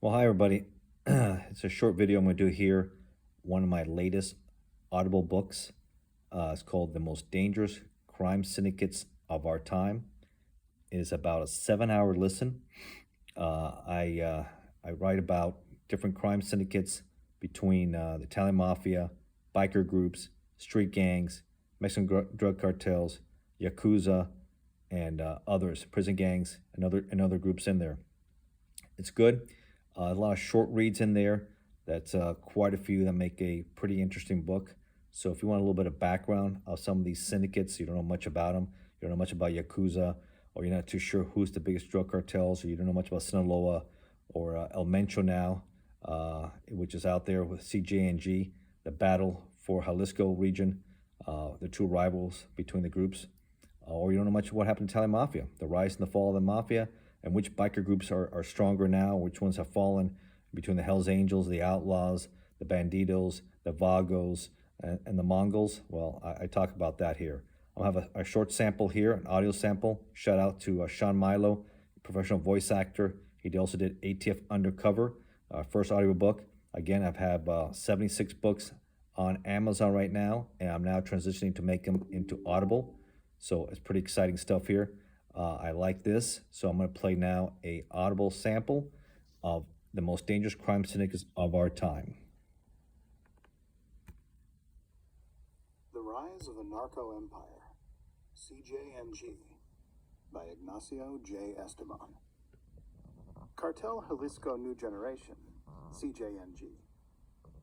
Well, hi everybody. It's a short video I'm going to do here. One of my latest Audible books. It's called The Most Dangerous Crime Syndicates of Our Time. It is about a 7-hour listen. I write about different crime syndicates between the Italian mafia, biker groups, street gangs, Mexican drug cartels, yakuza, and others, prison gangs, and other groups in there. It's good. A lot of short reads in there. That's quite a few that make a pretty interesting book. So if you want a little bit of background of some of these syndicates, you don't know much about them, you don't know much about Yakuza, or you're not too sure who's the biggest drug cartels, or you don't know much about Sinaloa or El Mencho now, which is out there with CJNG, the battle for Jalisco region, the two rivals between the groups, or you don't know much of what happened to Italian Mafia, the rise and the fall of the Mafia, and which biker groups are stronger now, which ones have fallen between the Hells Angels, the Outlaws, the Bandidos, the Vagos, and the Mongols. Well, I talk about that here. I'll have a short sample here, an audio sample. Shout out to Sean Milo, professional voice actor. He also did ATF Undercover, first audiobook. Again, I've had 76 books on Amazon right now, and I'm now transitioning to make them into Audible. So it's pretty exciting stuff here. I like this, so I'm going to play now a Audible sample of The Most Dangerous Crime Syndicates of Our Time. The Rise of the Narco Empire, CJNG, by Ignacio J. Esteban. Cartel Jalisco New Generation, CJNG,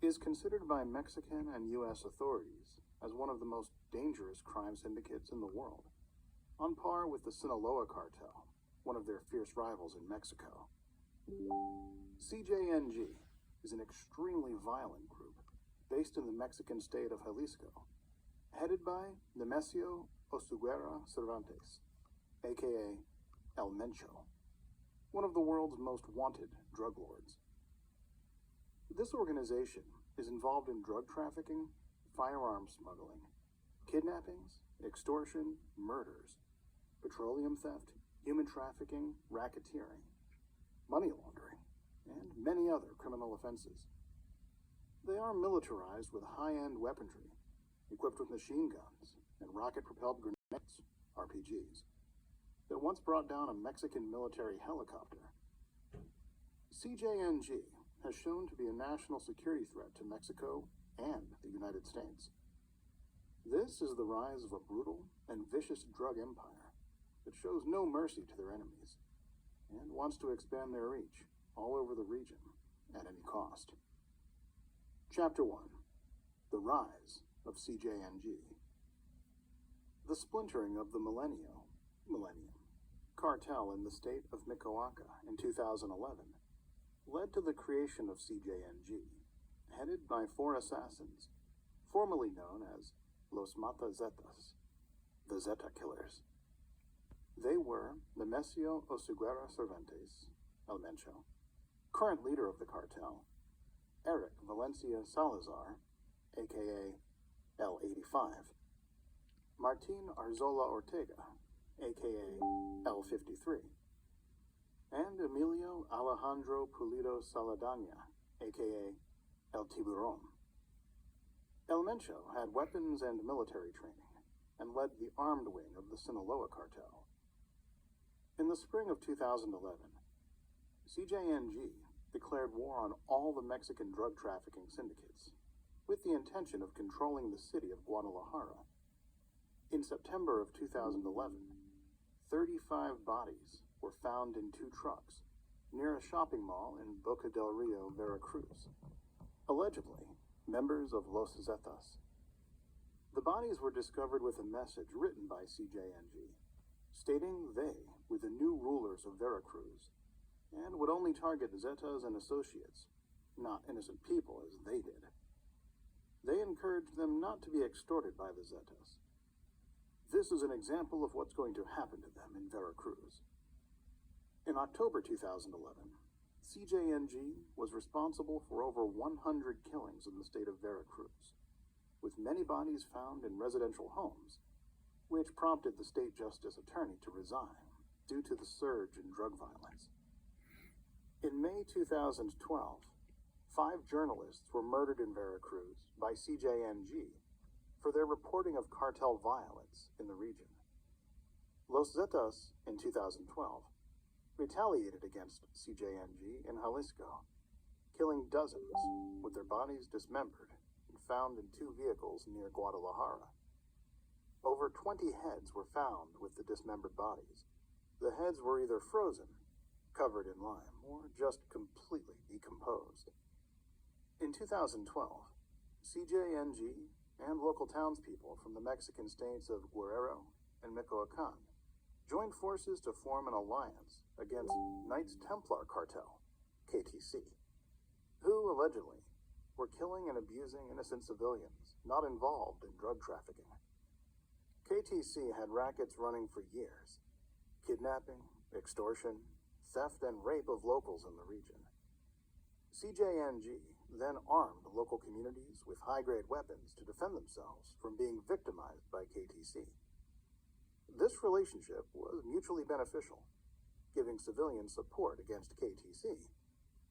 is considered by Mexican and U.S. authorities as one of the most dangerous crime syndicates in the world, on par with the Sinaloa cartel, one of their fierce rivals in Mexico. CJNG is an extremely violent group based in the Mexican state of Jalisco, headed by Nemesio Osuguera Cervantes, aka El Mencho, one of the world's most wanted drug lords. This organization is involved in drug trafficking, firearms smuggling, kidnappings, extortion, murders, petroleum theft, human trafficking, racketeering, money laundering, and many other criminal offenses. They are militarized with high-end weaponry, equipped with machine guns and rocket-propelled grenades, RPGs, that once brought down a Mexican military helicopter. CJNG has shown to be a national security threat to Mexico and the United States. This is the rise of a brutal and vicious drug empire that shows no mercy to their enemies and wants to expand their reach all over the region at any cost. Chapter 1. The Rise of CJNG. The splintering of the Millennium cartel in the state of Michoacán in 2011 led to the creation of CJNG, headed by 4 assassins, formerly known as Los Mata Zetas, the Zeta Killers. They were Nemesio Osuguera Cervantes, El Mencho, current leader of the cartel, Eric Valencia Salazar, aka L85, Martin Arzola Ortega, aka L53, and Emilio Alejandro Pulido Saladaña, aka El Tiburon. El Mencho had weapons and military training and led the armed wing of the Sinaloa cartel. In the spring of 2011, CJNG declared war on all the Mexican drug trafficking syndicates, with the intention of controlling the city of Guadalajara. In September of 2011, 35 bodies were found in 2 trucks near a shopping mall in Boca del Rio, Veracruz, allegedly members of Los Zetas. The bodies were discovered with a message written by CJNG, stating they were the new rulers of Veracruz and would only target Zetas and associates, not innocent people as they did. They encouraged them not to be extorted by the Zetas. This is an example of what's going to happen to them in Veracruz. In October 2011, CJNG was responsible for over 100 killings in the state of Veracruz, with many bodies found in residential homes, which prompted the state justice attorney to resign due to the surge in drug violence. In May 2012, 5 journalists were murdered in Veracruz by CJNG for their reporting of cartel violence in the region. Los Zetas, in 2012, retaliated against CJNG in Jalisco, killing dozens with their bodies dismembered and found in 2 vehicles near Guadalajara. Over 20 heads were found with the dismembered bodies. The heads were either frozen, covered in lime, or just completely decomposed. In 2012, CJNG and local townspeople from the Mexican states of Guerrero and Michoacán joined forces to form an alliance against Knights Templar cartel, KTC, who allegedly were killing and abusing innocent civilians not involved in drug trafficking. KTC had rackets running for years: kidnapping, extortion, theft, and rape of locals in the region. CJNG then armed local communities with high-grade weapons to defend themselves from being victimized by KTC. This relationship was mutually beneficial, giving civilians support against KTC,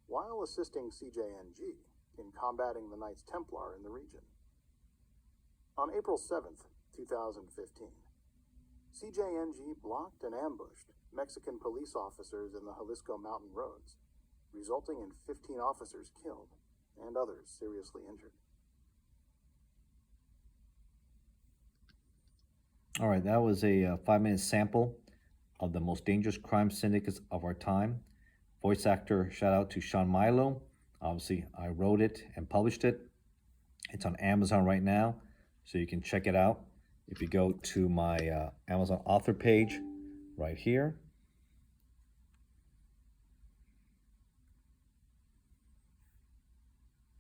while assisting CJNG in combating the Knights Templar in the region. On April 7th, 2015, CJNG blocked and ambushed Mexican police officers in the Jalisco mountain roads, resulting in 15 officers killed and others seriously injured. All right, that was a 5-minute sample of the most dangerous crime syndicates of our time. Voice actor, shout out to Sean Milo. Obviously, I wrote it and published it. It's on Amazon right now, so you can check it out. If you go to my Amazon author page right here,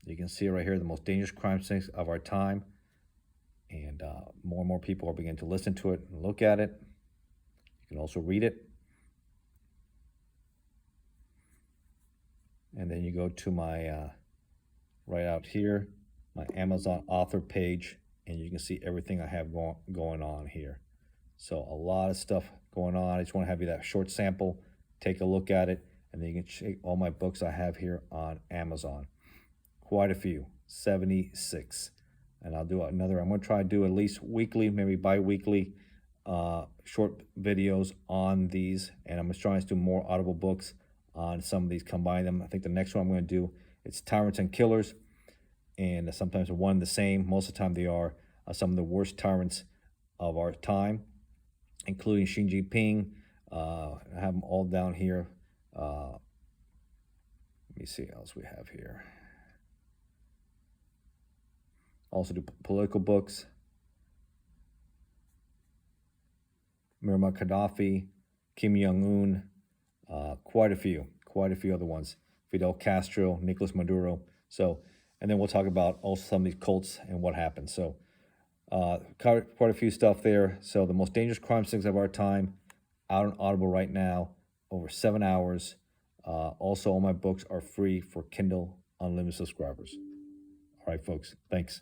you can see it right here, the most dangerous crime syndicates of our time. And more people are beginning to listen to it and look at it. You can also read it. And then you go to my, right out here, my Amazon author page, and you can see everything I have going on here. So a lot of stuff going on. I just want to have you that short sample. Take a look at it, and then you can check all my books I have here on Amazon. Quite a few, 76. And I'll do another, I'm going to try to do at least weekly, maybe bi-weekly short videos on these. And I'm just trying to do more Audible books on some of these, combine them. I think the next one I'm going to do, it's Tyrants and Killers. And sometimes they're one and the same. Most of the time they are some of the worst tyrants of our time, including Xi Jinping. I have them all down here. Let me see what else we have here. Also do political books. Muammar Gaddafi, Kim Jong-un, quite a few other ones. Fidel Castro, Nicolas Maduro. So, and then we'll talk about also some of these cults and what happened. So, quite a few stuff there. So, the most dangerous crime syndicates of our time, out on Audible right now, over 7 hours. Also, all my books are free for Kindle Unlimited subscribers. All right, folks. Thanks.